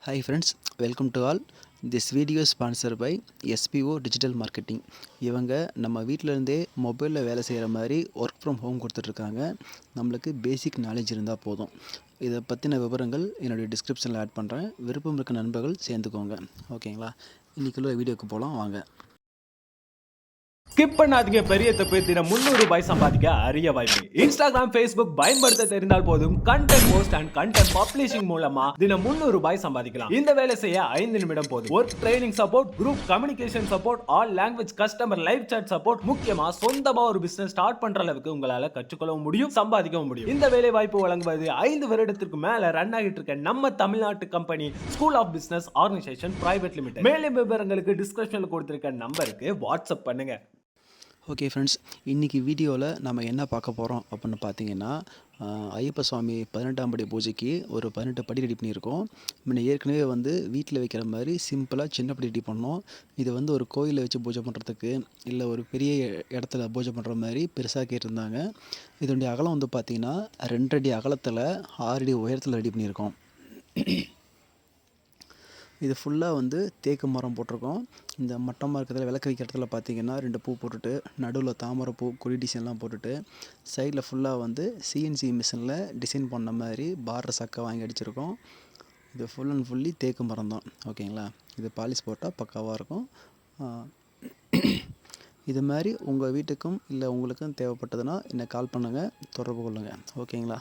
Hi friends, welcome to all. This video is sponsored by SPO Digital Marketing. இவங்க நம்ம வீட்டில் இருந்தே மொபைலில் வேலை செய்கிற மாதிரி ஒர்க் ஃப்ரம் ஹோம் கொடுத்துட்ருக்காங்க. நம்மளுக்கு பேசிக் நாலேஜ் இருந்தால் போதும். இதை பற்றின விவரங்கள் என்னுடைய டிஸ்கிரிப்ஷனில் ஆட் பண்ணுறேன். விருப்பம் இருக்க நண்பர்கள் சேர்ந்துக்கோங்க. ஓகேங்களா? இன்றைக்குள்ள வீடியோக்கு போகலாம் வாங்க. ஸ்கிப் பண்ணாதீங்க. பெரிய தப்பு. தினம் 300 ரூபாய் சம்பாதிக்க அரிய வாய்ப்பு. இன்ஸ்டாகிராம், ஃபேஸ்புக் பயன்படுத்த தெரிந்தால் போதும் content post and content publishing மூலமா தினம் 300 ரூபாய் சம்பாதிக்கலாம். இந்த வேலை செய்ய 5 நிமிடம் போதும். Work training support, group communication support, all language customer live chat support, முக்கியமா சொந்தமா ஒரு பிசினஸ் ஸ்டார்ட் பண்ற அளவுக்கு உங்களால கற்றுக்கொள்ளவும் முடியும், சம்பாதிக்கவும் முடியும். இந்த வேலை வாய்ப்பு வழங்குவது 5 வருடத்திற்கு மேல ரன் ஆகிட்டு இருக்க நம்ம தமிழ்நாட்டு company school of business organisation private limited. மேலும் விவரங்களுக்கு டிஸ்கிரிப்ஷன்ல கொடுத்திருக்க நம்பருக்கு வாட்ஸ்அப் பண்ணுங்க. ஓகே ஃப்ரெண்ட்ஸ், இன்றைக்கி வீடியோவில் நம்ம என்ன பார்க்க போகிறோம் அப்படின்னு பார்த்தீங்கன்னா, ஐயப்ப சுவாமி 18ஆம் படி பூஜைக்கு ஒரு 18 படி ரெடி பண்ணியிருக்கோம். முன்ன ஏற்கனவே வீட்டில் வைக்கிற மாதிரி சிம்பிளாக சின்ன படி ரெடி பண்ணோம். இது ஒரு கோயிலில் வச்சு பூஜை பண்ணுறதுக்கு இல்லை ஒரு பெரிய இடத்துல பூஜை பண்ணுற மாதிரி பெருசாக கேட்டிருந்தாங்க. இதனுடைய அகலம் பார்த்தீங்கன்னா 2 அடி அகலத்தில் 6 அடி உயரத்தில் ரெடி பண்ணியிருக்கோம். இது ஃபுல்லாக தேக்கு மரம் போட்டிருக்கோம். இந்த மட்டமாக இருக்கிறதுல விளக்கு வைக்கிற இடத்துல பார்த்தீங்கன்னா 2 பூ போட்டுட்டு, நடுவில் தாமரை பூ கொடி டிசைன்லாம் போட்டுட்டு, சைடில் ஃபுல்லாக சிஎன்சி மிஷினில் டிசைன் பண்ண மாதிரி பார்டர் சக்கை வாங்கி அடிச்சிருக்கோம். இது ஃபுல் அண்ட் ஃபுல்லி தேக்கு மரம் தான். ஓகேங்களா? இது பாலிஷ் போட்டால் பக்காவாக இருக்கும். இது மாதிரி உங்கள் வீட்டுக்கும் இல்லை உங்களுக்கும் தேவைப்பட்டதுன்னா என்னை கால் பண்ணுங்கள், தொடர்பு கொள்ளுங்கள். ஓகேங்களா?